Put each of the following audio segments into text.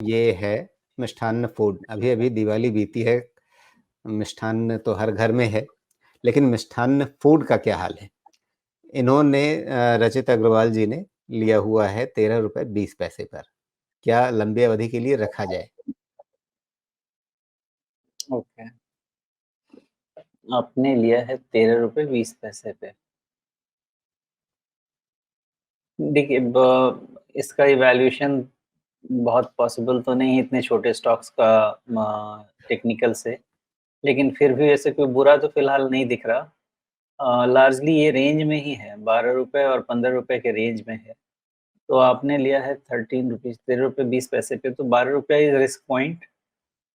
ये है मिष्ठान्न फूड। अभी-अभी दिवाली बीती है, मिष्ठान्न तो हर घर में है, लेकिन मिष्ठान्न फूड का क्या हाल है? इन्होंने रचित अग्रवाल जी ने लिया हुआ है ₹13.20 पर। क्या लंबी अवधि के लिए रखा जाए? ओके। आपने लिया है ₹13.20 पे। देखिए इसका इवैल्यूएशन बहुत पॉसिबल तो नहीं है इतने छोटे स्टॉक्स का टेक्निकल से, लेकिन फिर भी ऐसे कोई बुरा तो फिलहाल नहीं दिख रहा। लार्जली ये रेंज में ही है, ₹12 और ₹15 के रेंज में है। तो आपने लिया है 13 रुपीज़ ₹13.20 पे, तो ₹12 इज़ रिस्क पॉइंट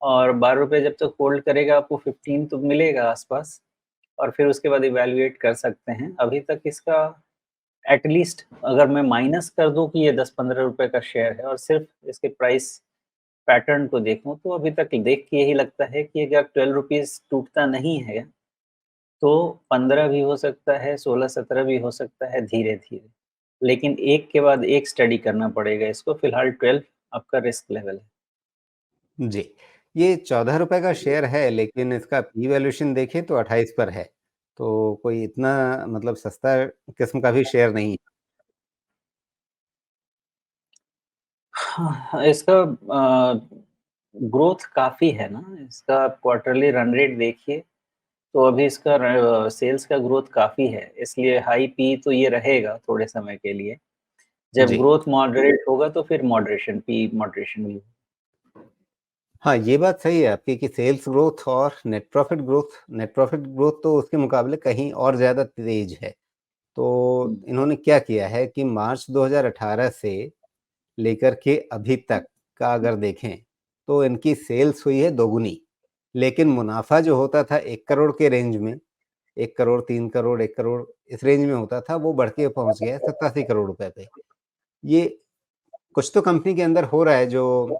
और ₹12 जब तक होल्ड करेगा आपको 15 तो मिलेगा आस-पास और फिर उसके बाद इवैल्यूएट कर सकते हैं। अभी तक इसका एट लीस्ट अगर मैं माइनस कर दूँ कि ये 10-15 रुपए का शेयर है और सिर्फ़ इसके प्राइस पैटर्न को देखूँ, तो अभी तक देख के यही लगता है कि अगर ₹12 टूटता नहीं है, तो 15 भी हो सकता है, 16-17 भी हो सकता है धीरे-धीरे। लेकिन एक के बाद एक स्टडी करना पड़ेगा इसको, फिलहाल 12 आपका रिस्क लेवल है। जी। ये ₹14 का शेयर है, लेकिन इसका पी वैल्यूएशन देखें तो 28 पर है। तो कोई इतना मतलब सस्ता किस्म का भी शेयर नहीं। हाँ, इसका ग्रोथ काफ़ी है ना, इसका क्वार्टरली रन रेट देखिए, तो अभी इसका सेल्स का ग्रोथ काफ़ी है, इसलिए हाई पी तो ये रहेगा थोड़े समय के लिए। जब जी। ग्रोथ मॉडरेट होगा तो फिर मॉडरेशन, पी मॉडरेशन भी। हाँ, ये बात सही है आपकी कि सेल्स ग्रोथ और नेट प्रॉफिट ग्रोथ तो उसके मुकाबले कहीं और ज़्यादा तेज़ है। तो हुँ, इन्होंने क्या किया है कि मार्च 2018 से लेकर के अभी तक का अगर देखें, तो इनकी सेल्स हुई है दोगुनी। लेकिन मुनाफ़ा जो होता था 1 करोड़ के रेंज में, 1 करोड़, 3 करोड़, 1 करोड़ इस रेंज में होता था, वो बढ़ के पहुँच गया है 87 करोड़ रुपए पे। ये कुछ तो कंपनी के अंदर हो रहा है जो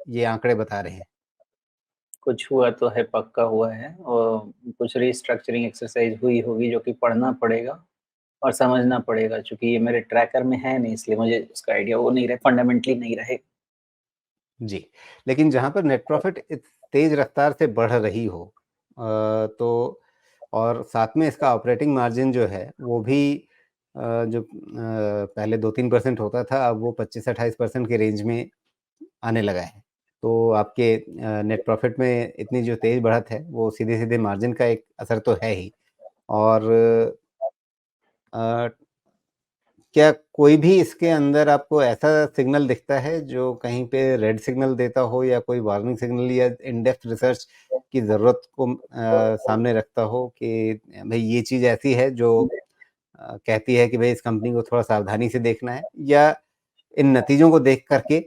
ये आंकड़े बता रहे हैं। कुछ हुआ तो है, पक्का हुआ है और कुछ रीस्ट्रक्चरिंग एक्सरसाइज़ हुई होगी जो कि पढ़ना पड़ेगा और समझना पड़ेगा चूँकि ये मेरे ट्रैकर में है नहीं इसलिए मुझे उसका आइडिया वो नहीं रहे फंडामेंटली नहीं रहे। जी, लेकिन जहाँ पर नेट प्रॉफ़िट तेज़ रफ़्तार से बढ़ रही हो तो और साथ में इसका ऑपरेटिंग मार्जिन जो है, वो भी जो पहले 2-3% होता था, अब वो 25-28% के रेंज में आने लगा है। तो आपके नेट प्रॉफ़िट में इतनी जो तेज़ बढ़त है, वो सीधे-सीधे मार्जिन का एक असर तो है ही और अ, क्या कोई भी इसके अंदर आपको ऐसा सिग्नल दिखता है जो कहीं पे रेड सिग्नल देता हो या कोई वार्निंग सिग्नल या इन डेप्थ रिसर्च की ज़रूरत को सामने रखता हो कि भई ये चीज़ ऐसी है जो कहती है कि भई इस कंपनी को थोड़ा सावधानी से देखना है या इन नतीजों को देख कर के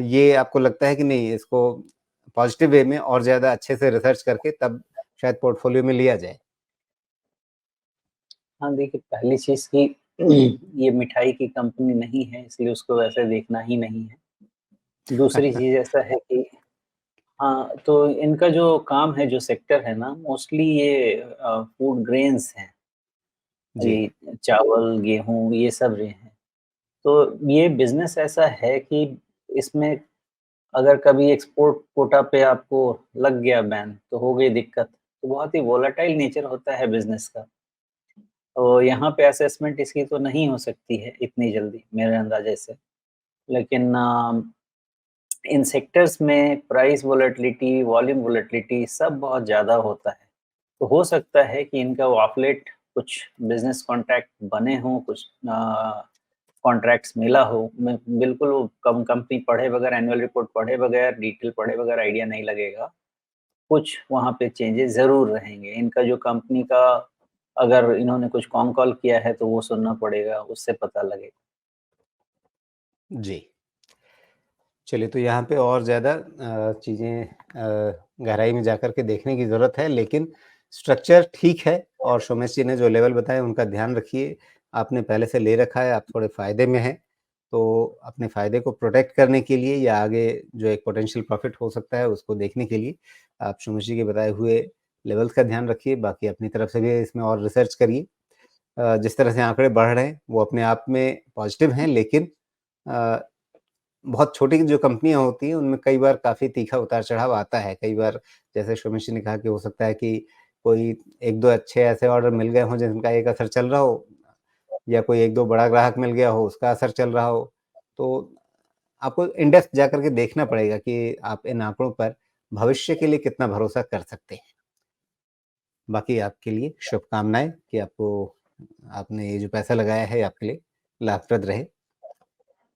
ये आपको लगता है कि नहीं इसको पॉज़िटिव वे में और ज़्यादा अच्छे से रिसर्च करके तब शायद पोर्टफ़ोलियो में लिया जाए? हाँ, देखिए पहली चीज़ कि ये मिठाई की कंपनी नहीं है इसलिए उसको वैसे देखना ही नहीं है। दूसरी चीज़ ऐसा है कि हाँ, तो इनका जो काम है, जो सेक्टर है ना मोस्टली ये फूड ग्रेन्स हैं। जी। ये चावल, गेहूँ ये सब जो हैं। तो ये बिज़नेस ऐसा है कि इसमें अगर कभी एक्सपोर्ट कोटा पे आपको लग गया बैन, तो हो गई दिक्कत। तो बहुत ही वोलेटाइल नेचर होता है बिज़नेस का। तो यहाँ पे असेसमेंट इसकी तो नहीं हो सकती है इतनी जल्दी मेरे अंदाज़े से। लेकिन इन सेक्टर्स में प्राइस वोलेटिलिटी, वॉल्यूम वोलेटिलिटी सब बहुत ज़्यादा होता है। तो हो सकता है कि इनका ऑफ लेट कुछ बिज़नेस कॉन्ट्रैक्ट बने हों, कुछ कॉन्ट्रैक्ट्स मिला हो। मैं बिल्कुल वो कंपनी पढ़े बगैर एनुअल रिपोर्ट पढ़े बगैर, डिटेल पढ़े बगैर आइडिया नहीं लगेगा। कुछ वहाँ पे चेंजेस ज़रूर रहेंगे। इनका जो कंपनी का अगर इन्होंने कुछ कॉन कॉल किया है तो वो सुनना पड़ेगा, उससे पता लगेगा। जी। चलिए, तो यहाँ पे और ज़्यादा चीज़ें गहराई में जाकर के देखने की ज़रूरत है, लेकिन स्ट्रक्चर ठीक है और सोमेश जी ने जो लेवल बताए, उनका ध्यान रखिए। आपने पहले से ले रखा है, आप थोड़े फ़ायदे में हैं, तो अपने फ़ायदे को प्रोटेक्ट करने के लिए या आगे जो एक पोटेंशियल प्रॉफ़िट हो सकता है, उसको देखने के लिए आप सोमेश जी के बताए हुए लेवल्स का ध्यान रखिए। बाकी अपनी तरफ से भी इसमें और रिसर्च करिए। जिस तरह से आंकड़े बढ़ रहे हैं, वो अपने आप में पॉज़िटिव हैं, लेकिन अ बहुत छोटी जो कंपनियाँ होती हैं, उनमें कई बार काफ़ी तीखा उतार-चढ़ाव आता है। कई बार जैसे शोमेश जी ने कहा कि हो सकता है कि कोई 1-2 अच्छे ऐसे ऑर्डर मिल गए हों जिनका एक असर चल रहा हो, या कोई 1-2 बड़ा ग्राहक मिल गया हो, उसका असर चल रहा हो। तो आपको इन डेप्थ जाकर के देखना पड़ेगा कि आप इन आंकड़ों पर भविष्य के लिए कितना भरोसा कर सकते हैं। बाकी आपके लिए शुभकामनाएँ कि आपको आपने ये जो पैसा लगाया है आपके लिए लाभप्रद रहे।